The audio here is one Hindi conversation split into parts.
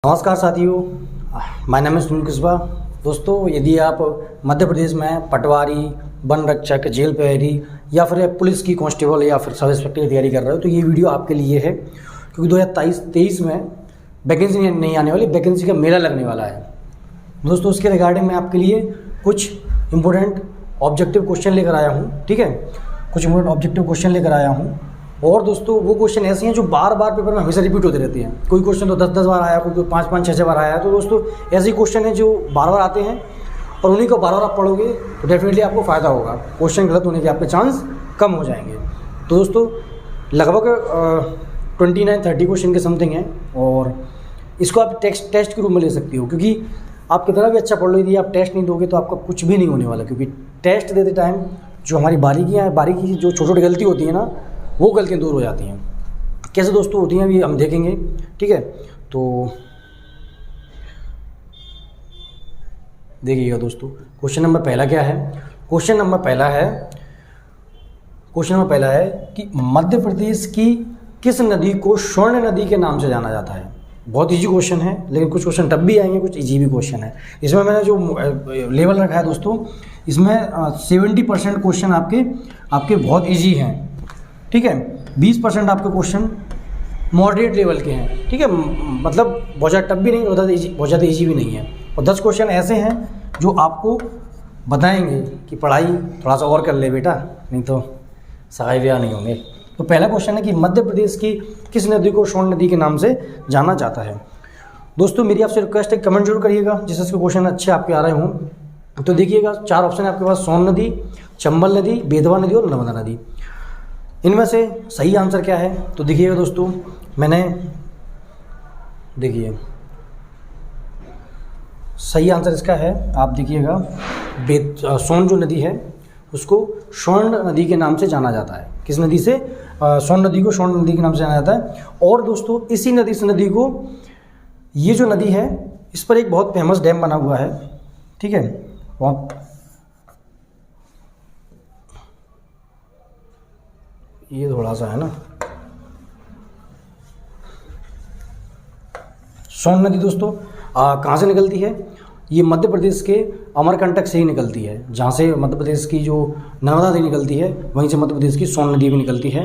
नमस्कार साथियों, my name is Sunil Kushwaha. दोस्तों, यदि आप मध्य प्रदेश में पटवारी, वन रक्षक, जेल प्रहरी या फिर पुलिस की कांस्टेबल या फिर सब इंस्पेक्टर की तैयारी कर रहे हो तो ये वीडियो आपके लिए है, क्योंकि 2023 में वैकेंसी नहीं आने वाली, वैकेंसी का मेला लगने वाला है। दोस्तों, उसके रिगार्डिंग मैं आपके लिए कुछ इंपॉर्टेंट ऑब्जेक्टिव क्वेश्चन लेकर आया हूँ। ठीक है, कुछ इंपॉर्टेंट ऑब्जेक्टिव क्वेश्चन लेकर आया हूँ। और दोस्तों, वो क्वेश्चन ऐसे हैं जो बार बार पेपर में हमेशा रिपीट होते रहते हैं। कोई क्वेश्चन तो 10 बार आया, कोई 5 6 बार आया। तो दोस्तों, ऐसे क्वेश्चन हैं जो बार बार आते हैं और उन्हीं को बार बार आप पढ़ोगे तो डेफिनेटली आपको फ़ायदा होगा। क्वेश्चन गलत होने के आपके चांस कम हो जाएंगे। तो दोस्तों, लगभग 29-30 क्वेश्चन के समथिंग हैं और इसको आप टेस्ट के रूप में ले सकते हो, क्योंकि आप कितना भी अच्छा पढ़ लो, यदि आप टेस्ट नहीं दोगे तो आपका कुछ भी नहीं होने वाला। क्योंकि टेस्ट देते टाइम जो हमारी बारीकी जो छोटी छोटी गलती होती है ना, वो गलतियाँ दूर हो जाती हैं। कैसे दोस्तों होती हैं अभी हम देखेंगे। ठीक है, तो देखिएगा दोस्तों, क्वेश्चन नंबर पहला क्या है। क्वेश्चन नंबर पहला है कि मध्य प्रदेश की किस नदी को स्वर्ण नदी के नाम से जाना जाता है। बहुत इजी क्वेश्चन है, लेकिन कुछ क्वेश्चन टफ भी आएंगे, कुछ इजी भी क्वेश्चन है। इसमें मैंने जो लेवल रखा है दोस्तों, इसमें 70% क्वेश्चन आपके बहुत इजी हैं। ठीक है, 20% आपके क्वेश्चन मॉडरेट लेवल के हैं। ठीक है, मतलब बहुत ज़्यादा टफ भी नहीं, बहुत ज़्यादा इजी भी नहीं है। और 10 क्वेश्चन ऐसे हैं जो आपको बताएंगे कि पढ़ाई थोड़ा सा और कर ले बेटा, नहीं तो सगाई ब्याह नहीं होंगे। तो पहला क्वेश्चन है कि मध्य प्रदेश की किस नदी को स्वर्ण नदी के नाम से जाना जाता है। दोस्तों, मेरी आपसे रिक्वेस्ट है, कमेंट जरूर करिएगा जिससे इसके क्वेश्चन अच्छे आपके आ रहे हों। तो देखिएगा, 4 ऑप्शन है आपके पास: सोन नदी, चंबल नदी, बेतवा नदी और नर्मदा नदी। इनमें से सही आंसर क्या है तो देखिएगा दोस्तों, देखिए सही आंसर इसका है, आप देखिएगा, सोन जो नदी है उसको स्वर्ण नदी के नाम से जाना जाता है। किस नदी से? सोन नदी को स्वर्ण नदी के नाम से जाना जाता है। और दोस्तों, इस नदी को, ये जो नदी है, इस पर एक बहुत फेमस डैम बना हुआ है। ठीक है, बहुत ये थोड़ा सा है ना, सोन नदी दोस्तों कहाँ से निकलती है? ये मध्य प्रदेश के अमरकंटक से ही निकलती है। जहाँ से मध्य प्रदेश की जो नर्मदा नदी निकलती है, वहीं से मध्य प्रदेश की सोन नदी भी निकलती है।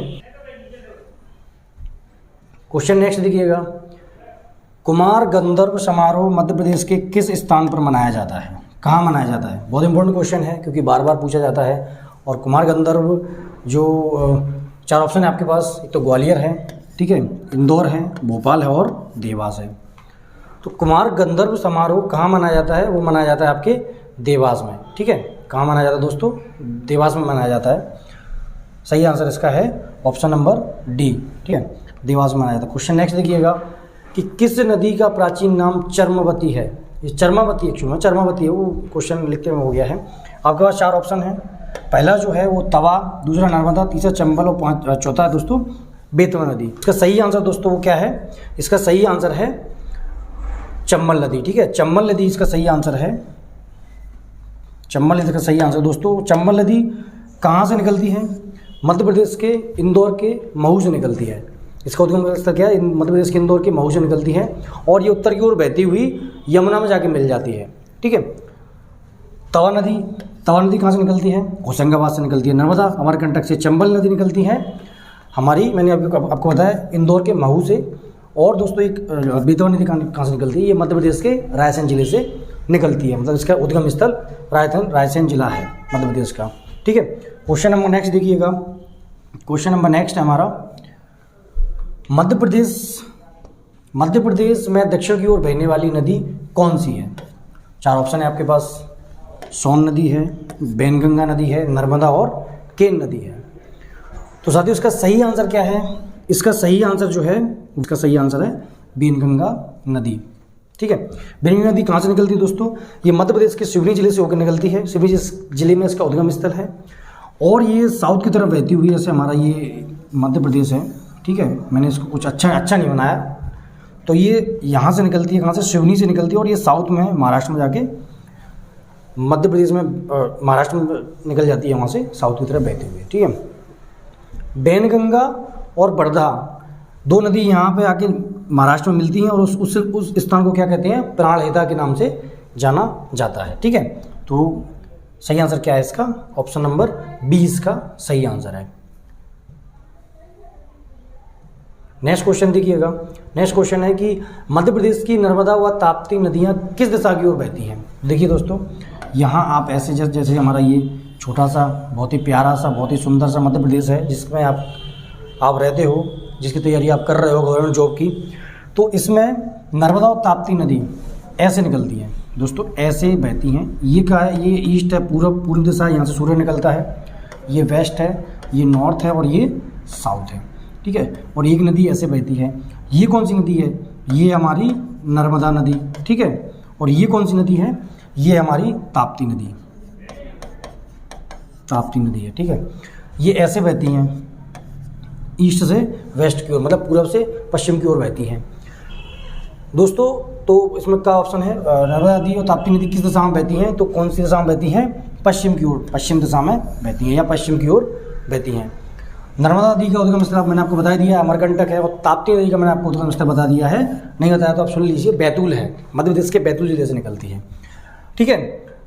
क्वेश्चन नेक्स्ट देखिएगा, कुमार गंधर्व समारोह मध्य प्रदेश के किस स्थान पर मनाया जाता है? कहाँ मनाया जाता है? बहुत इंपॉर्टेंट क्वेश्चन है, क्योंकि बार बार पूछा जाता है। और कुमार गंधर्व जो 4 ऑप्शन है आपके पास, एक तो ग्वालियर है, ठीक है, इंदौर है, भोपाल है और देवास है। तो कुमार गंधर्व समारोह कहाँ मनाया जाता है? वो मनाया जाता है आपके देवास में। ठीक है, कहाँ मनाया जाता है दोस्तों? देवास में मनाया जाता है। सही आंसर इसका है ऑप्शन नंबर डी। ठीक है, देवास में मनाया जाता है। क्वेश्चन नेक्स्ट देखिएगा कि किस नदी का प्राचीन नाम चर्मवती है। ये चर्मावती है, वो क्वेश्चन लिखते में हो गया है। आपके पास 4 ऑप्शन है। पहला जो है वो तवा, दूसरा नर्मदा, तीसरा चंबल और चौथा है दोस्तों बेतवा नदी। इसका सही आंसर दोस्तों वो क्या है? इसका सही आंसर है चंबल नदी। ठीक है, चंबल नदी इसका सही आंसर है। चंबल नदी का सही आंसर दोस्तों। चंबल नदी कहाँ से निकलती है? मध्य प्रदेश के इंदौर के महू से निकलती है। इसका उद्गम स्थल क्या है? मध्य प्रदेश के इंदौर के महू से निकलती है और ये उत्तर की ओर बहती हुई यमुना में जाके मिल जाती है। ठीक है, तवा नदी कहाँ से निकलती है? होशंगाबाद से निकलती है। नर्मदा अमरकंटक से। चंबल नदी निकलती है हमारी, मैंने आपको बताया, इंदौर के महू से। और दोस्तों, एक बेतवा नदी कहाँ से निकलती है? ये मध्य प्रदेश के रायसेन जिले से निकलती है। मतलब इसका उद्गम स्थल रायसेन जिला है मध्य प्रदेश का। ठीक है, क्वेश्चन नंबर नेक्स्ट देखिएगा। क्वेश्चन नंबर नेक्स्ट है हमारा, मध्य प्रदेश में दक्षिण की ओर बहने वाली नदी कौन सी है? 4 ऑप्शन है आपके पास। सोन नदी है, बैनगंगा नदी है, नर्मदा और केन नदी है। तो साथियों, इसका सही आंसर क्या है? इसका सही आंसर है बैनगंगा नदी। ठीक है, बैनगंगा नदी कहाँ से निकलती है दोस्तों? ये मध्य प्रदेश के सिवनी जिले से होकर निकलती है। सिवनी जिले में इसका उद्गम स्थल है और ये साउथ की तरफ बहती हुई, जैसे हमारा ये मध्य प्रदेश है। ठीक है, मैंने इसको कुछ अच्छा नहीं बनाया। तो ये यहाँ से निकलती है, कहाँ से? सिवनी से निकलती है और ये साउथ में महाराष्ट्र में जाके मध्य प्रदेश में महाराष्ट्र में निकल जाती है, वहाँ से साउथ की तरफ बहते हुए। ठीक है, बैनगंगा और बड़दा 2 नदी यहाँ पे आके महाराष्ट्र में मिलती हैं और उस स्थान को क्या कहते हैं, प्राणहिता के नाम से जाना जाता है। ठीक है, तो सही आंसर क्या है इसका, ऑप्शन नंबर बी इसका सही आंसर है। नेक्स्ट क्वेश्चन देखिएगा। नेक्स्ट क्वेश्चन है कि मध्य प्रदेश की नर्मदा व ताप्ती नदियां किस दिशा की ओर बहती हैं। देखिए दोस्तों, यहाँ आप ऐसे जैसे हमारा ये छोटा सा बहुत ही प्यारा सा बहुत ही सुंदर सा मध्य प्रदेश है जिसमें आप रहते हो, जिसकी तैयारी आप कर रहे हो गवर्नमेंट जॉब की, तो इसमें नर्मदा और ताप्ती नदी ऐसे निकलती हैं दोस्तों, ऐसे बहती हैं। ये क्या है, ये ईस्ट है, पूर्व दिशा, यहाँ से सूर्य निकलता है, ये वेस्ट है, ये नॉर्थ है और ये साउथ है। ठीक है, और एक नदी ऐसे बहती है। ये कौन सी नदी है, ये हमारी नर्मदा नदी। ठीक है, और ये कौन सी नदी है, ये हमारी ताप्ती नदी, ताप्ती नदी है। ठीक है, ये ऐसे बहती हैं ईस्ट से वेस्ट की ओर, मतलब पूर्व से पश्चिम की ओर बहती हैं दोस्तों। तो इसमें क्या ऑप्शन है, नर्मदा नदी और ताप्ती नदी किस दिशा में बहती हैं, तो कौन सी दिशा में बहती हैं, पश्चिम की ओर, पश्चिम दिशा में बहती हैं या पश्चिम की ओर बहती हैं। नर्मदा नदी का उद्गम स्थल मैंने आपको बता दिया है अमरकंटक है, और ताप्ती नदी का मैंने आपको उद्गम स्थल बता दिया है, नहीं बताया तो आप सुन लीजिए, बैतूल है, मध्य प्रदेश के बैतूल जिले से निकलती है। ठीक है,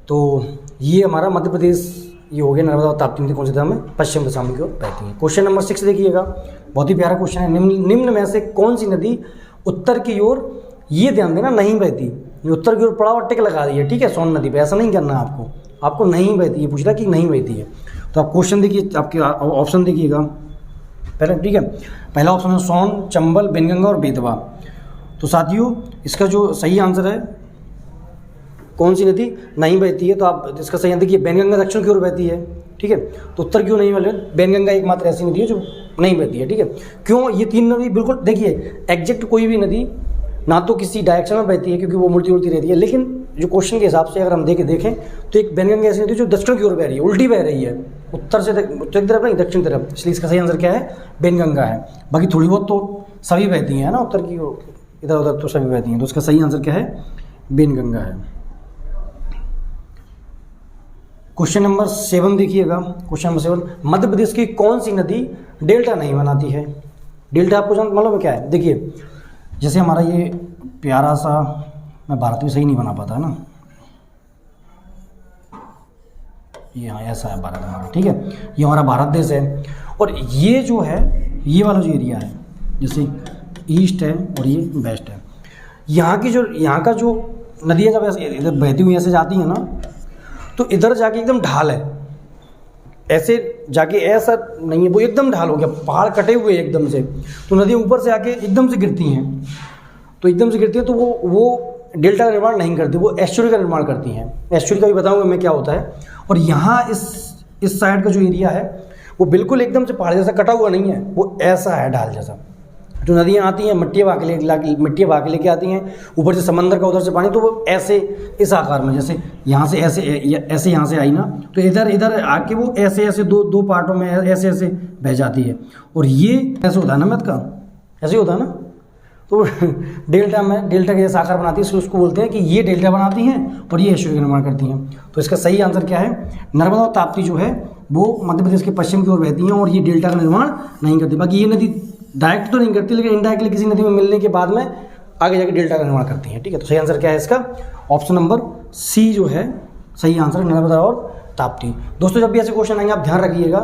तो ये हमारा मध्य प्रदेश ये हो गया, नर्मदा और ताप्ती नदी कौन सी दिशा में, पश्चिम दिशा में की ओर बहती है। क्वेश्चन नंबर 6 देखिएगा, बहुत ही प्यारा क्वेश्चन है। निम्न में से कौन सी नदी उत्तर की ओर, ये ध्यान देना, नहीं बहती, ये उत्तर की ओर पड़ा और टिक लगा दी है। ठीक है, सोन नदी पे ऐसा नहीं करना आपको नहीं बहती, ये पूछ रहा कि नहीं बहती है। तो आप क्वेश्चन देखिए, आपके ऑप्शन देखिएगा पहले। ठीक है, पहला ऑप्शन है सोन, चंबल, बेनगंगा और बेतवा। तो साथियों, इसका जो सही आंसर है, कौन सी नदी नहीं बहती है, तो आप इसका सही आंसर देखिए, बेनगंगा दक्षिण की ओर बहती है। ठीक है, तो उत्तर क्यों नहीं वाले, बेनगंगा एकमात्र ऐसी नदी है जो नहीं बहती है। ठीक है, क्यों, ये तीन नदी बिल्कुल देखिए एग्जैक्ट कोई भी नदी ना तो किसी डायरेक्शन में बहती है क्योंकि वो उल्टी रहती है, लेकिन जो क्वेश्चन के हिसाब से अगर हम देखें तो एक बेनगंगा ऐसी नदी जो दक्षिण की ओर बह रही है, उल्टी बह रही है, उत्तर तरफ नहीं दक्षिण तरफ, इसलिए इसका सही आंसर क्या है, बेनगंगा है। बाकी थोड़ी बहुत तो सभी बहती हैं ना, उत्तर की ओर इधर उधर तो सभी बहती हैं, तो इसका सही आंसर क्या है, बेनगंगा है। क्वेश्चन नंबर 7 देखिएगा। क्वेश्चन नंबर 7, मध्य प्रदेश की कौन सी नदी डेल्टा नहीं बनाती है। डेल्टा आपको मालूम क्या है, देखिए जैसे हमारा ये प्यारा सा, मैं भारत भी सही नहीं बना पाता है ना, ये हाँ ऐसा है भारत हमारा। ठीक है, ये हमारा भारत देश है, और ये जो है, ये वाला जो एरिया है, जैसे ईस्ट है और ये वेस्ट है, यहाँ का जो नदियाँ जब ऐसे इधर बहती हुई ऐसे जाती हैं ना, तो इधर जाके एकदम ढाल है, ऐसे जाके ऐसा नहीं है, वो एकदम ढाल हो गया, पहाड़ कटे हुए एकदम से, तो नदियाँ ऊपर से आके एकदम से गिरती हैं, तो वो डेल्टा का निर्माण नहीं करती, वो एस्चुरी का निर्माण करती हैं। एस्चुरी का भी बताऊंगा मैं क्या होता है। और यहाँ इस साइड का जो एरिया है वो बिल्कुल एकदम से पहाड़ जैसा कटा हुआ नहीं है, वो ऐसा है ढाल जैसा। जो नदियाँ आती हैं मिट्टी बहा के लेके आती हैं, ऊपर से समंदर का उधर से पानी, तो वो ऐसे इस आकार में, जैसे यहाँ से ऐसे यहाँ से आई ना, तो इधर आके वो ऐसे दो पार्टों में ऐसे बह जाती है। और ये ऐसे होता है ना, मत का ऐसे होता है ना, तो डेल्टा के जैसा आकार बनाती है, इसलिए उसको बोलते हैं कि ये डेल्टा बनाती हैं और ये एस्चुरी का निर्माण करती हैं। तो इसका सही आंसर क्या है, नर्मदा और ताप्ती जो है वो मध्य प्रदेश के पश्चिम की ओर बहती हैं और ये डेल्टा का निर्माण नहीं करती। बाकी ये नदी डायरेक्ट तो नहीं करती, लेकिन इनडायरेक्टली किसी नदी में मिलने के बाद में आगे जाके डेल्टा का निर्माण करती हैं। ठीक है, तो सही आंसर क्या है इसका, ऑप्शन नंबर सी जो है सही आंसर, नर्मदा और ताप्ती। दोस्तों, जब भी ऐसे क्वेश्चन आएंगे आप ध्यान रखिएगा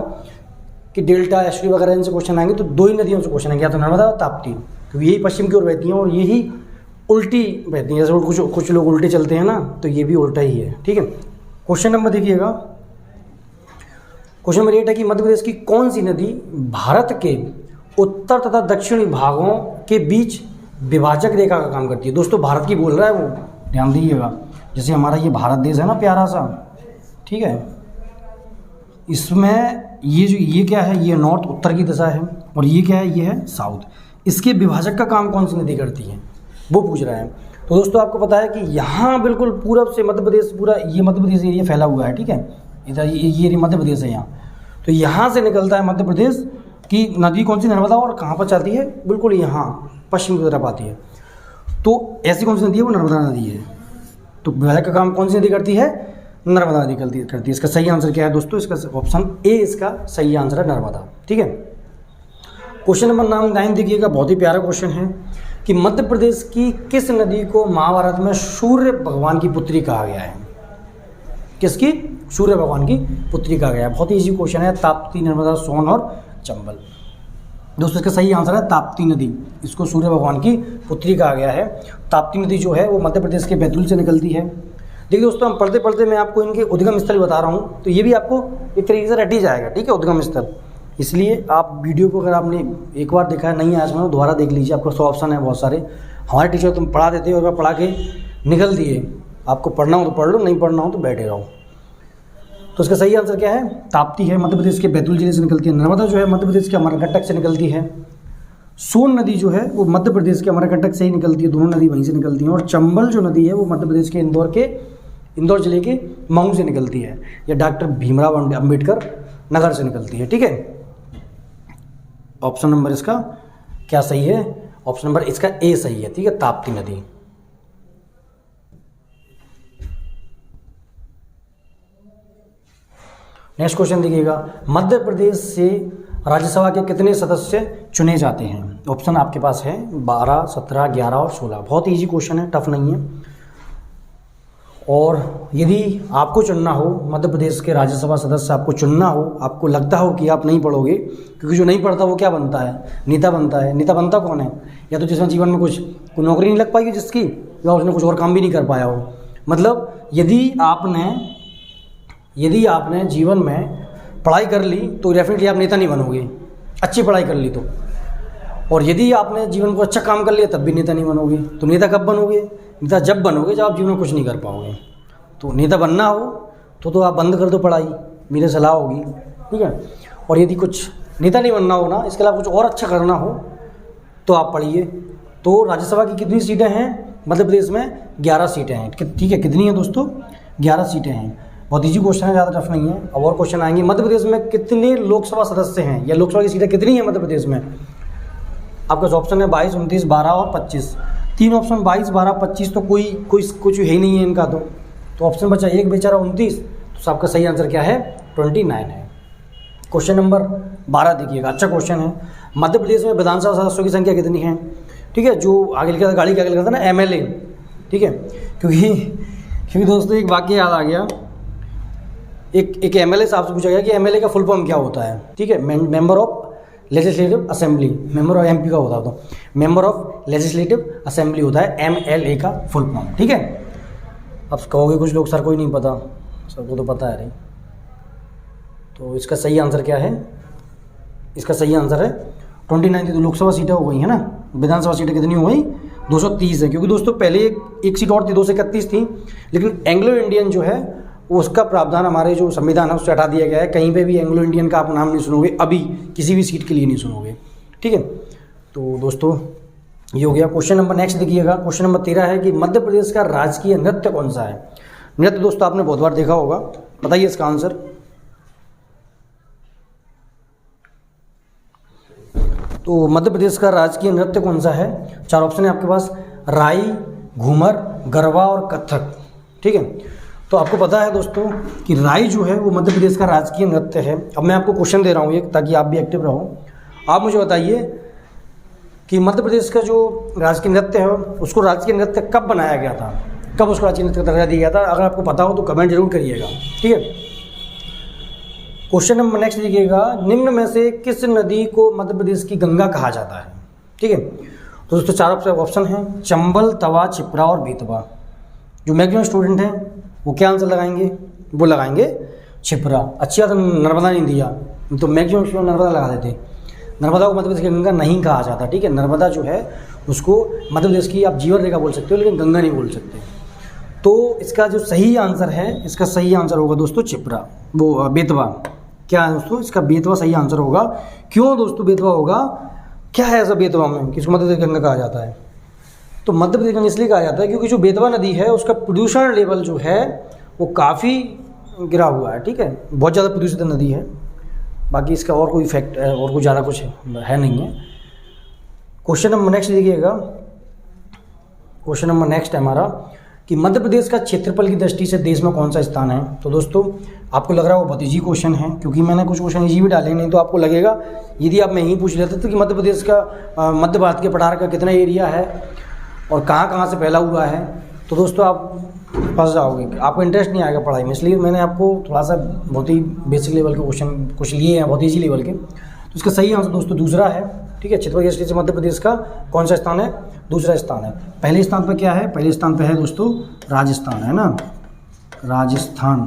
कि डेल्टा एस्चुरी वगैरह इनसे क्वेश्चन आएंगे तो दो ही नदियों से क्वेश्चन आएंगे, या तो नर्मदा और ताप्ती, क्योंकि यही पश्चिम की ओर बहती हैं और यही उल्टी बहती हैं। जैसे कुछ लोग उल्टे चलते हैं ना, तो ये भी उल्टा ही है। ठीक है, क्वेश्चन नंबर देखिएगा। क्वेश्चन नंबर 8 है कि मध्य प्रदेश की कौन सी नदी भारत के उत्तर तथा दक्षिणी भागों के बीच विभाजक रेखा का काम करती है। दोस्तों, भारत की बोल रहा है वो, ध्यान दीजिएगा। जैसे हमारा ये भारत देश है ना प्यारा सा, ठीक है, इसमें ये क्या है, ये नॉर्थ उत्तर की दिशा है, और ये क्या है, ये है साउथ। इसके विभाजक का काम कौन सी नदी करती है, वो पूछ रहा है। तो दोस्तों, आपको पता है कि यहाँ बिल्कुल पूरब से मध्य प्रदेश, पूरा ये मध्य प्रदेश एरिया फैला हुआ है। ठीक है, इधर ये मध्य प्रदेश है यहाँ, तो यहाँ से निकलता है मध्य प्रदेश की नदी कौन सी, नर्मदा, और कहाँ पर जाती है, बिल्कुल यहाँ पश्चिम की तरफ आती है। तो ऐसी कौन सी नदी है, वो नर्मदा नदी है। तो विभाजक का काम कौन सी नदी करती है, नर्मदा नदी करती है। इसका सही आंसर क्या है दोस्तों, इसका ऑप्शन ए इसका सही आंसर है, नर्मदा। ठीक है, क्वेश्चन नंबर 9 देखिएगा, बहुत ही प्यारा क्वेश्चन है। कि मध्य प्रदेश की किस नदी को महाभारत में सूर्य भगवान की पुत्री कहा गया है? किसकी? सूर्य भगवान की पुत्री कहा गया है। बहुत ही इजी क्वेश्चन है। ताप्ती, नर्मदा, सोन और चंबल। दोस्तों इसका सही आंसर है ताप्ती नदी। इसको सूर्य भगवान की पुत्री कहा गया है। ताप्ती नदी जो है वो मध्य प्रदेश के बैतूल से निकलती है। देखिए दोस्तों, हम पढ़ते पढ़ते मैं आपको इनके उद्गम स्थल बता रहा हूँ, तो ये भी आपको एक तरीके से रट ही जाएगा, ठीक है, उद्गम स्थल। इसलिए आप वीडियो को अगर आपने एक बार देखा है, नहीं आज में दोबारा देख लीजिए, आपको 100 ऑप्शन है बहुत सारे। हमारे टीचर तुम पढ़ा देते हो, और पढ़ा के निकल दिए। आपको पढ़ना हो तो पढ़ लो, नहीं पढ़ना हो तो बैठे रहो। तो इसका सही आंसर क्या है? ताप्ती है, मध्य प्रदेश के बैतूल जिले से निकलती है। नर्मदा जो है मध्य प्रदेश के अमरकंटक से निकलती है। सोन नदी जो है वो मध्य प्रदेश के अमरकंटक से ही निकलती है, दोनों नदी वहीं से निकलती हैं। और चंबल जो नदी है वो मध्य प्रदेश के इंदौर जिले के मऊ से निकलती है, या डॉक्टर भीमराव अंबेडकर नगर से निकलती है, ठीक है। ऑप्शन नंबर इसका क्या सही है? ऑप्शन नंबर इसका ए सही है, ठीक है, ताप्ती नदी। नेक्स्ट क्वेश्चन देखिएगा, मध्य प्रदेश से राज्यसभा के कितने सदस्य चुने जाते हैं? ऑप्शन आपके पास है 12, 17, 11 और 16। बहुत इजी क्वेश्चन है, टफ नहीं है। और यदि आपको चुनना हो, मध्य प्रदेश के राज्यसभा सदस्य आपको चुनना हो, आपको लगता हो कि आप नहीं पढ़ोगे, क्योंकि जो नहीं पढ़ता वो क्या बनता है? नेता बनता है। नेता बनता कौन है? या तो जिसमें जीवन में कोई नौकरी नहीं लग पाई जिसकी, या उसने कुछ और काम भी नहीं कर पाया हो। मतलब यदि आपने जीवन में पढ़ाई कर ली तो डेफिनेटली आप नेता नहीं बनोगे, अच्छी पढ़ाई कर ली तो। और यदि आपने जीवन को अच्छा काम कर लिया तब भी नेता नहीं बनोगे। तो नेता कब बनोगे? नेता जब बनोगे जब आप जीवन में कुछ नहीं कर पाओगे। तो नेता बनना हो तो आप बंद कर दो पढ़ाई, मेरी सलाह होगी, ठीक है। और यदि कुछ नेता नहीं बनना हो ना, इसके अलावा कुछ और अच्छा करना हो तो आप पढ़िए। तो राज्यसभा की कितनी सीटें हैं मध्य प्रदेश में? 11 सीटें हैं, ठीक है। कितनी हैं दोस्तों? 11 सीटें हैं। बहुत इजी क्वेश्चन है, ज़्यादा टफ नहीं है। अब और क्वेश्चन आएंगे, मध्य प्रदेश में कितने लोकसभा सदस्य हैं, या लोकसभा की सीटें कितनी हैं मध्य प्रदेश में? आपका जो ऑप्शन है 22, 29, 12 और 25। 3 ऑप्शन 22, 12, 25 तो कोई कुछ है ही नहीं है इनका। तो ऑप्शन बचा एक बेचारा 29। तो आपका सही आंसर क्या है? 29 है। क्वेश्चन नंबर 12 देखिएगा, अच्छा क्वेश्चन है। मध्य प्रदेश में विधानसभा सदस्यों की संख्या कितनी है? ठीक है, जो आगे लिखा था, गाड़ी के आगे लिखा था ना MLA, ठीक है। क्योंकि दोस्तों एक वाक्य याद आ गया। एक MLA साहब से पूछा गया कि MLA का फुल फॉर्म क्या होता है, ठीक है। Member of legislative assembly, member of MP का होता है, तो मेंबर ऑफ लेजिस्लेटिव असेंबली होता है MLA का फुल फॉर्म, ठीक है। अब कहोगे कुछ लोग सर को ही नहीं पता, सर को तो पता है। तो इसका सही आंसर क्या है? इसका सही आंसर है 29। तो लोकसभा सीटें हो गई है ना, विधानसभा सीटें कितनी हो गई? 230 है। क्योंकि दोस्तों पहले एक सीट और थी, 231 थी, लेकिन एंग्लो इंडियन जो है उसका प्रावधान हमारे जो संविधान है उससे हटा दिया गया है। कहीं पे भी एंग्लो इंडियन का आप नाम नहीं सुनोगे, अभी किसी भी सीट के लिए नहीं सुनोगे, ठीक है। तो दोस्तों ये हो गया। क्वेश्चन नंबर नेक्स्ट देखिएगा, क्वेश्चन नंबर 13 है कि मध्य प्रदेश का राजकीय नृत्य कौन सा है? नृत्य दोस्तों आपने बहुत बार देखा होगा, बताइए इसका आंसर। तो मध्य प्रदेश का राजकीय नृत्य कौन सा है? 4 ऑप्शन है आपके पास, राई, घूमर, गरबा और कथक, ठीक है। तो आपको पता है दोस्तों कि राई जो है वो मध्य प्रदेश का राजकीय नृत्य है। अब मैं आपको क्वेश्चन दे रहा हूँ एक, ताकि आप भी एक्टिव रहो। आप मुझे बताइए कि मध्य प्रदेश का जो राजकीय नृत्य है उसको राजकीय नृत्य कब बनाया गया था, कब उसको राजकीय नृत्य का दर्जा दिया गया था? अगर आपको पता हो तो कमेंट जरूर करिएगा, ठीक है। क्वेश्चन नंबर नेक्स्ट देखिएगा, निम्न में से किस नदी को मध्य प्रदेश की गंगा कहा जाता है? ठीक है। तो दोस्तों 4 ऑप्शन हैं, चंबल, तवा, छिप्रा और बेतवा। जो मैक्सिमम स्टूडेंट हैं वो क्या आंसर लगाएंगे? वो लगाएंगे छिप्रा। अच्छी बात नर्मदा नहीं दिया, तो मैक्सिमम स्टूडेंट नर्मदा लगा देते। नर्मदा को मध्य प्रदेश की गंगा नहीं कहा जाता, ठीक है। नर्मदा जो है उसको मध्य प्रदेश की आप जीवन रेखा बोल सकते हो, लेकिन गंगा नहीं बोल सकते। तो इसका जो सही आंसर है, इसका सही आंसर होगा दोस्तों छिप्रा, वो बेतवा। क्या है दोस्तों? इसका बेतवा सही आंसर होगा। क्यों दोस्तों बेतवा होगा? क्या है ऐसा बेतवा में कि इसको मध्य प्रदेश की गंगा कहा जाता है? तो मध्य प्रदेश गंगा इसलिए कहा जाता है क्योंकि जो बेतवा नदी है उसका प्रदूषण लेवल जो है वो काफ़ी गिरा हुआ है, ठीक है। बहुत ज़्यादा प्रदूषित नदी है। बाकी इसका और कोई इफेक्ट और कोई ज़्यादा कुछ है नहीं है। क्वेश्चन नंबर नेक्स्ट देखिएगा, क्वेश्चन नंबर नेक्स्ट है हमारा कि मध्य प्रदेश का क्षेत्रफल की दृष्टि से देश में कौन सा स्थान है। तो दोस्तों आपको लग रहा है वो बहुत ईजी क्वेश्चन है, क्योंकि मैंने कुछ क्वेश्चन ईजी भी डाले, नहीं तो आपको लगेगा यदि आप मैं ही पूछ लेते तो कि मध्य प्रदेश का मध्य भारत के पठार का कितना एरिया है और कहाँ कहाँ से फैला हुआ है, तो दोस्तों आप फंस जाओगे, आपको इंटरेस्ट नहीं आएगा पढ़ाई में। इसलिए मैंने आपको थोड़ा सा बहुत ही बेसिक लेवल के क्वेश्चन कुछ लिए हैं, बहुत ईजी लेवल के। तो इसका सही आंसर दोस्तों दूसरा है, ठीक है। क्षेत्रफल की दृष्टि से मध्य प्रदेश का कौन सा स्थान है, दूसरा स्थान है। पहले स्थान पर क्या है, पहले स्थान पर है दोस्तों राजस्थान, है ना, राजस्थान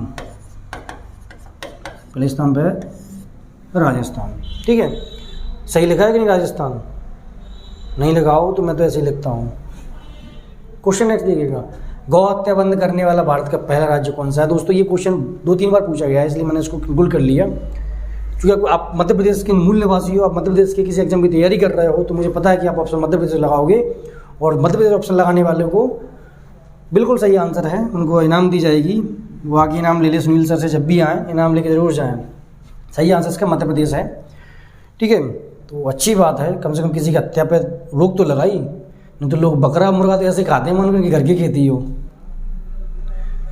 पहले स्थान पर है राजस्थान, ठीक है। सही लिखा है कि नहीं, राजस्थान नहीं लगाओ तो मैं तो ऐसे ही लिखता हूँ। क्वेश्चन नेक्स्ट देखिएगा, गौ हत्या बंद करने वाला भारत का पहला राज्य कौन सा है। दोस्तों ये क्वेश्चन 2-3 बार पूछा गया है, इसलिए मैंने इसको गूगल कर लिया। क्योंकि आप मध्य प्रदेश के मूल निवासी हो, आप मध्य प्रदेश के किसी एग्जाम की तैयारी कर रहे हो, तो मुझे पता है कि आप ऑप्शन मध्य प्रदेश लगाओगे, और मध्य प्रदेश ऑप्शन लगाने वाले को बिल्कुल सही आंसर है, उनको इनाम दी जाएगी। वो आगे इनाम ले ले, सुनील सर से जब भी आएँ इनाम लेके जरूर जाएँ। सही आंसर इसका मध्य प्रदेश है, ठीक है। तो अच्छी बात है, कम से कम किसी की हत्या पर रोक तो लगाई, नहीं तो लोग बकरा मुर्गा तो ऐसे खाते हैं मन की घर की खेती हो।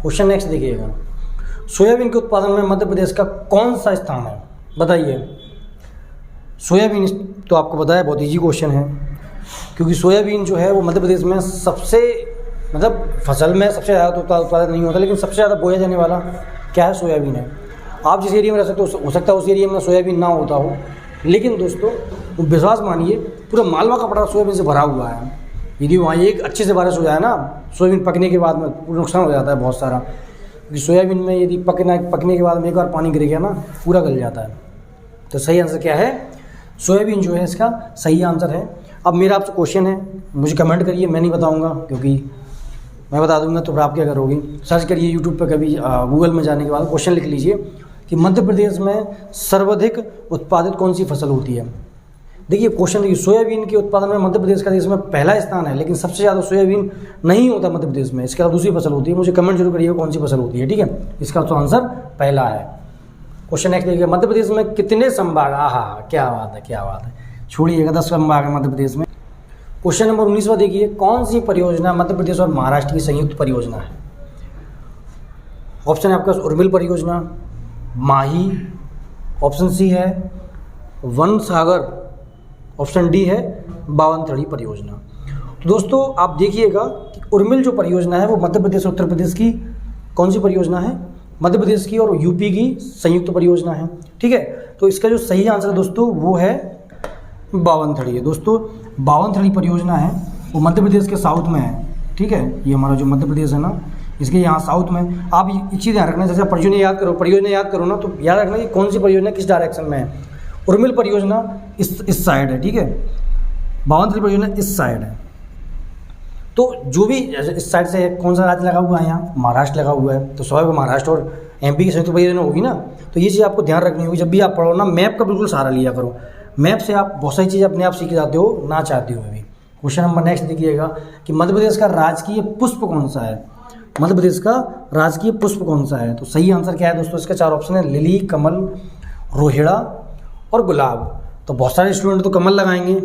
क्वेश्चन नेक्स्ट देखिएगा, सोयाबीन के उत्पादन में मध्य प्रदेश का कौन सा स्थान है, बताइए। सोयाबीन तो आपको पता है बहुत ईजी क्वेश्चन है, क्योंकि सोयाबीन जो है वो मध्य प्रदेश में सबसे मतलब फसल में सबसे ज़्यादा उत्पादन नहीं होता, लेकिन सबसे ज़्यादा बोया जाने वाला क्या है, सोयाबीन है। आप जिस एरिया में रह सकते हो सकता है उस एरिया में सोयाबीन ना होता हो, लेकिन दोस्तों विश्वास मानिए पूरा मालवा का पठार सोयाबीन से भरा हुआ है। यदि वहाँ एक अच्छे से बारिश हो जाए ना, सोयाबीन पकने के बाद में नुकसान हो जाता है बहुत सारा, क्योंकि सोयाबीन में यदि पकने के बाद में एक बार पानी गिर गया ना, पूरा गल जाता है। तो सही आंसर क्या है, सोयाबीन जो है इसका सही आंसर है। अब मेरा आपसे क्वेश्चन है, मुझे कमेंट करिए, मैं नहीं बताऊँगा, क्योंकि मैं बता दूंगा तो फिर आप क्या करोगे, सर्च करिए यूट्यूब पर, कभी गूगल में जाने के बाद क्वेश्चन लिख लीजिए कि मध्य प्रदेश में सर्वाधिक उत्पादित कौन सी फसल होती है। देखिए क्वेश्चन देखिए, सोयाबीन के उत्पादन में मध्य प्रदेश का देश में पहला स्थान है, लेकिन सबसे ज़्यादा सोयाबीन नहीं होता मध्य प्रदेश में, इसके अलावा दूसरी फसल होती है। मुझे कमेंट जरूर करिएगा कौन सी फसल होती है, ठीक है। इसका तो आंसर पहला है। क्वेश्चन नेक्स्ट देखिए, मध्य प्रदेश में कितने संभाग, आहा क्या बात है, क्या बात है, छोड़िएगा 10 संभाग है मध्य प्रदेश में। क्वेश्चन नंबर 19वां देखिए, कौन सी परियोजना मध्य प्रदेश और महाराष्ट्र की संयुक्त परियोजना है। ऑप्शन है आपका उर्मिल परियोजना, माही, ऑप्शन सी है वन सागर, ऑप्शन डी है बावनथड़ी परियोजना। तो दोस्तों आप देखिएगा कि उर्मिल जो परियोजना है वो मध्य प्रदेश और उत्तर प्रदेश की कौन सी परियोजना है, मध्य प्रदेश की और यूपी की संयुक्त परियोजना है, ठीक है। तो इसका जो सही आंसर है दोस्तों वो है बावनथड़ी है। दोस्तों बावनथड़ी परियोजना है वो मध्य प्रदेश के साउथ में है, ठीक है। ये हमारा जो मध्य प्रदेश है ना, इसके यहाँ साउथ में। आप एक चीज़ ध्यान रखना, जैसे परियोजना याद करो ना, तो याद रखना कि कौन सी परियोजना किस डायरेक्शन में है। उर्मिल परियोजना इस साइड है, ठीक है, बावनथड़ी परियोजना इस साइड है। तो जो भी इस साइड से कौन सा राज्य लगा हुआ है, यहाँ महाराष्ट्र लगा हुआ है, तो स्वाभाविक महाराष्ट्र और एमपी की संयुक्त परियोजना होगी ना। तो ये चीज़ आपको ध्यान रखनी होगी, जब भी आप पढ़ो ना, मैप का बिल्कुल सहारा लिया करो। मैप से आप बहुत सारी चीज़ें अपने आप सीख जाते हो, ना चाहते हुए भी। क्वेश्चन नंबर नेक्स्ट देखिएगा कि मध्य प्रदेश का राजकीय पुष्प कौन सा है, मध्य प्रदेश का राजकीय पुष्प कौन सा है। तो सही आंसर क्या है दोस्तों, इसका 4 ऑप्शन है, लिली, कमल, रोहिड़ा और गुलाब। तो बहुत सारे स्टूडेंट तो कमल लगाएंगे,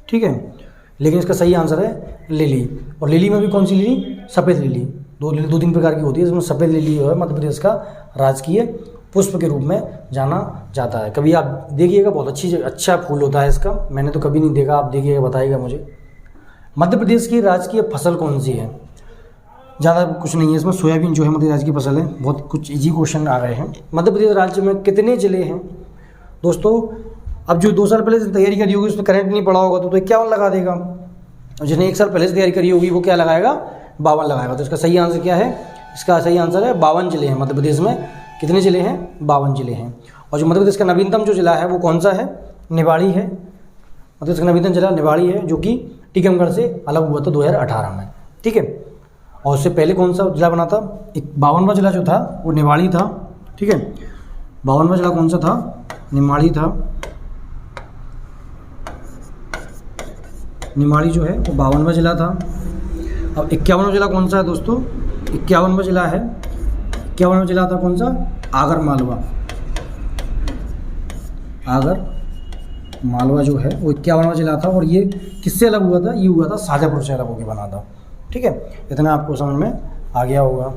ठीक है, लेकिन इसका सही आंसर है लिली। और लिली में भी कौन सी लिली, सफ़ेद लिली। 2-3 प्रकार की होती है, इसमें सफ़ेद लिली जो है मध्य प्रदेश का राजकीय पुष्प के रूप में जाना जाता है। कभी आप देखिएगा, बहुत अच्छा फूल होता है इसका, मैंने तो कभी नहीं देखा, आप देखिएगा बताइएगा मुझे। मध्य प्रदेश की राजकीय फसल कौन सी है, ज़्यादा कुछ नहीं है इसमें, सोयाबीन जो है मध्य राज्य की फसल है। बहुत कुछ इजी क्वेश्चन आ रहे हैं। मध्य प्रदेश राज्य में कितने जिले हैं दोस्तों। अब जो 2 साल पहले से तैयारी करी होगी उसमें करंट नहीं पड़ा होगा तो 51 लगा देगा, और जिसने 1 साल पहले से तैयारी करी होगी वो क्या लगाएगा, 52 लगाएगा। तो इसका सही आंसर क्या है, इसका सही आंसर है 52 जिले हैं मध्य प्रदेश में। कितने जिले हैं, 52 जिले हैं। और जो मध्य प्रदेश का नवीनतम जो जिला है वो कौन सा है, निवाड़ी है। मध्य प्रदेश का नवीनतम जिला निवाड़ी है, जो कि टीकमगढ़ से अलग हुआ था 2018 में, ठीक है। और उससे पहले कौन सा जिला बना था, 52वां जिला जो था वो निवाड़ी था, ठीक है। 52वां जिला कौन सा था, निवाड़ी था। निवाड़ी जो है वो 52वां जिला था। अब 51वां जिला कौन सा है दोस्तों, 51वां जिला है, 51वां जिला था कौन सा, आगर मालवा। आगर मालवा जो है वो 51वां जिला था। और ये किससे अलग हुआ था, ये हुआ था शाजापुर से अलग होकर बना था, ठीक है, इतना आपको समझ में आ गया होगा।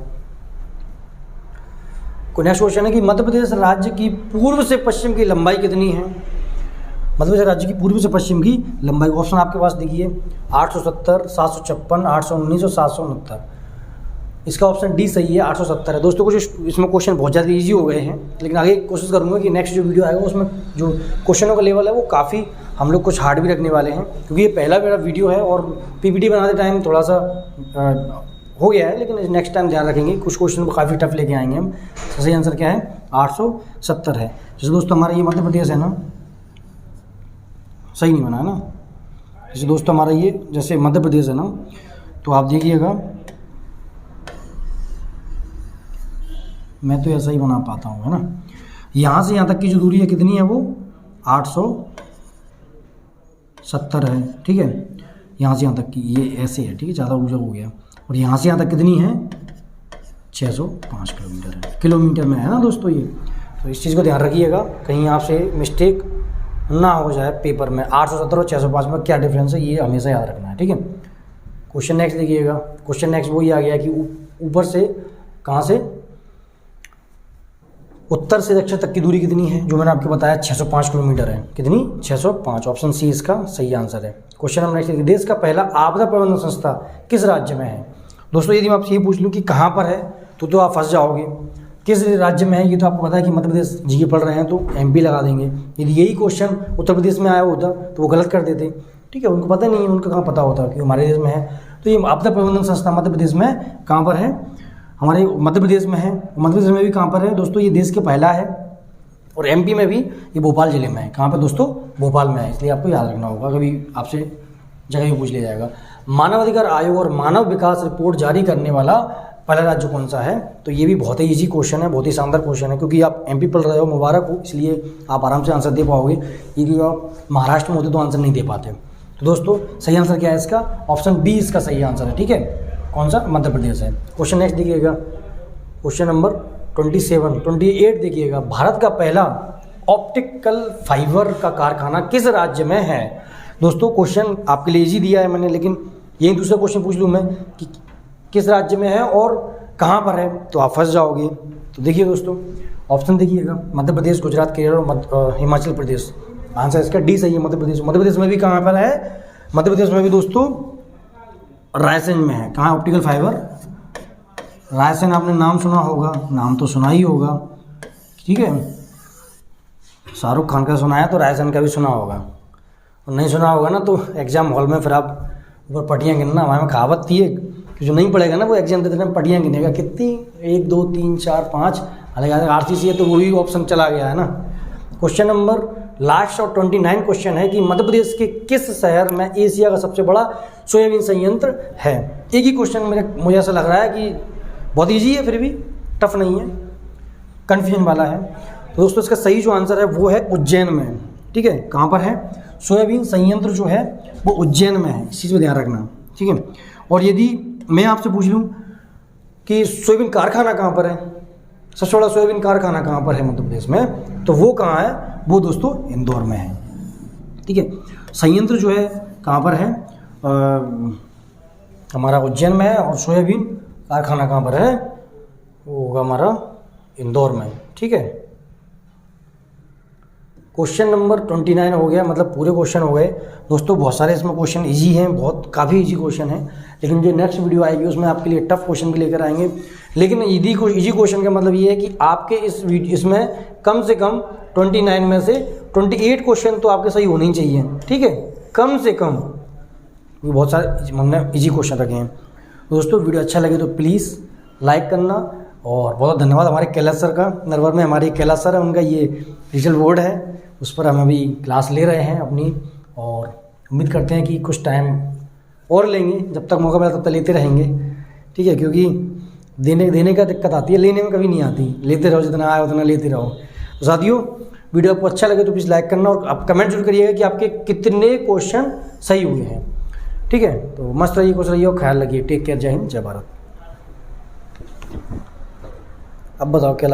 नेक्स्ट क्वेश्चन है कि मध्य प्रदेश राज्य की पूर्व से पश्चिम की लंबाई कितनी है? मध्य प्रदेश राज्य की पूर्व से पश्चिम की लंबाई, ऑप्शन आपके पास देखिए 870, 756, 819 और 769। इसका ऑप्शन डी सही है, 870 है। दोस्तों कुछ इसमें क्वेश्चन बहुत ज़्यादा इजी हो गए हैं, लेकिन आगे कोशिश करूँगा कि नेक्स्ट जो वीडियो आएगा उसमें जो क्वेश्चनों का लेवल है वो काफ़ी हम लोग कुछ हार्ड भी रखने वाले हैं, क्योंकि ये पहला मेरा वीडियो है और पीपीटी बनाते टाइम थोड़ा सा हो गया है, लेकिन नेक्स्ट टाइम ध्यान रखेंगे कुछ क्वेश्चन को काफ़ी टफ लेके आएंगे हम। सही आंसर क्या है? 870 है। जैसे दोस्तों हमारा ये मध्य प्रदेश है ना, सही नहीं बना है ना। जैसे दोस्तों हमारा ये जैसे मध्य प्रदेश है ना, तो आप देखिएगा, मैं तो ऐसा ही बना पाता हूँ, है ना। यहाँ से यहाँ तक की जो दूरी है कितनी है? वो 870 है, ठीक है। यहाँ से यहाँ तक की ये ऐसे है, ठीक है, ज़्यादा ऊँचा हो गया। और यहाँ से यहाँ तक कितनी है? 605 किलोमीटर है, किलोमीटर में है ना दोस्तों ये। तो इस चीज़ को ध्यान रखिएगा, कहीं आपसे मिस्टेक ना हो जाए पेपर में। 870 और 605 में क्या डिफरेंस है, ये हमेशा याद रखना है, ठीक है। क्वेश्चन नेक्स्ट देखिएगा। क्वेश्चन नेक्स्ट वही आ गया कि ऊपर से कहाँ से उत्तर से दक्षिण तक की दूरी कितनी है, जो मैंने आपको बताया 605 किलोमीटर है। कितनी? 605। ऑप्शन सी इसका सही आंसर है। क्वेश्चन नंबर नेक्स्ट, देश का पहला आपदा प्रबंधन संस्था किस राज्य में है? दोस्तों यदि मैं आपसे ये पूछ लूँ कि कहाँ पर है, तो आप फंस जाओगे। किस राज्य में है ये तो आपको पता है कि मध्य प्रदेश जी पढ़ रहे हैं तो एमपी लगा देंगे। यदि यही क्वेश्चन उत्तर प्रदेश में आया होता तो वो गलत कर देते, ठीक है। उनको पता नहीं है, उनको कहाँ पता होता कि हमारे देश में है। तो ये आपदा प्रबंधन संस्था मध्य प्रदेश में कहाँ पर है? हमारे मध्य प्रदेश में है। मध्य प्रदेश में भी कहाँ पर है दोस्तों? ये देश के पहला है। और एमपी में भी ये भोपाल जिले में है। कहाँ पर दोस्तों? भोपाल में है। इसलिए आपको याद रखना होगा, कभी आपसे जगह भी पूछ लिया जाएगा। मानवाधिकार आयोग और मानव विकास रिपोर्ट जारी करने वाला पहला राज्य कौन सा है? तो ये भी बहुत ही इजी क्वेश्चन है, बहुत ही शानदार क्वेश्चन है, क्योंकि आप एमपी पढ़ रहे हो, मुबारक हो, इसलिए आप आराम से आंसर दे पाओगे। यदि आप महाराष्ट्र में होते तो आंसर नहीं दे पाते। तो दोस्तों सही आंसर क्या है इसका? ऑप्शन बी इसका सही आंसर है, ठीक है। कौन सा? मध्य प्रदेश है। क्वेश्चन नेक्स्ट देखिएगा, क्वेश्चन नंबर 28 देखिएगा। भारत का पहला ऑप्टिकल फाइबर का कारखाना किस राज्य में है? दोस्तों क्वेश्चन आपके लिए इजी दिया है मैंने, लेकिन यही दूसरा क्वेश्चन पूछ लूँ मैं कि किस राज्य में है और कहाँ पर है, तो आप फंस जाओगे। तो देखिए दोस्तों, ऑप्शन देखिएगा, मध्य प्रदेश, गुजरात, केरल और हिमाचल प्रदेश। आंसर इसका डी सही है, मध्य प्रदेश। मध्य प्रदेश में भी कहाँ पर है? मध्य प्रदेश में भी दोस्तों रायसेन में है। कहाँ ऑप्टिकल फाइबर? रायसेन। आपने नाम सुना होगा, नाम तो सुना ही होगा, ठीक है। शाहरुख खान का सुना है तो रायसेन का भी सुना होगा, और नहीं सुना होगा ना तो एग्जाम हॉल में फिर आप ऊपर पट्टियाँ गिनना। हमारे में कहावत थी एक कि जो नहीं पढ़ेगा ना वो एग्जाम देते टाइम पट्टियाँ गिनेगा, कितनी 1 2 3 4 5। हालांकि आरसीसी है तो वही ऑप्शन चला गया है ना। क्वेश्चन नंबर लास्ट और 29 क्वेश्चन है कि मध्य प्रदेश के किस शहर में एशिया का सबसे बड़ा सोयाबीन संयंत्र है? एक ही क्वेश्चन मुझे ऐसा लग रहा है कि बहुत ईजी है, फिर भी टफ नहीं है, कन्फ्यूजन वाला है। तो दोस्तों इसका सही जो आंसर है वो है उज्जैन में, ठीक है। कहाँ पर है? सोयाबीन संयंत्र जो है वो उज्जैन में है, इस चीज़ को ध्यान रखना, ठीक है। और यदि मैं आपसे पूछ लूँ कि सोयाबीन कारखाना कहाँ पर है, सबसे बड़ा सोयाबीन कारखाना कहाँ पर है मध्य प्रदेश में, तो वो कहाँ है? वो दोस्तों इंदौर में है, ठीक है। संयंत्र जो है कहाँ पर है? हमारा उज्जैन में है। और सोयाबीन कारखाना कहाँ पर है? वो होगा हमारा इंदौर में, ठीक है। क्वेश्चन नंबर 29 हो गया, मतलब पूरे क्वेश्चन हो गए दोस्तों। बहुत सारे इसमें क्वेश्चन इजी हैं, बहुत काफ़ी इजी क्वेश्चन है, लेकिन जो नेक्स्ट वीडियो आएगी उसमें आपके लिए टफ क्वेश्चन भी लेकर आएंगे। लेकिन इजी क्वेश्चन का मतलब ये है कि आपके इसमें कम से कम 29 में से 28 क्वेश्चन तो आपके सही होने ही चाहिए, ठीक है, कम से कम। बहुत सारे हमने इजी क्वेश्चन रखे हैं। दोस्तों वीडियो अच्छा लगे तो प्लीज़ लाइक करना, और बहुत धन्यवाद हमारे कैलाश सर का। नरवर में हमारे कैलाश सर है, उनका ये डिजिटल बोर्ड है, उस पर हम अभी क्लास ले रहे हैं अपनी, और उम्मीद करते हैं कि कुछ टाइम और लेंगे, जब तक मौका मिला तब तक लेते रहेंगे, ठीक है। क्योंकि देने का दिक्कत आती है, लेने में कभी नहीं आती। लेते रहो, जितना आया उतना लेते रहो। तो साथियों वीडियो आपको अच्छा लगे तो प्लीज़ लाइक करना, और आप कमेंट जरूर करिएगा कि आपके कितने क्वेश्चन सही हुए हैं, ठीक है। तो मस्त रहिए, खुश रहिए और ख्याल रखिए। टेक केयर, जय हिंद, जय भारत। अब बताओ क्या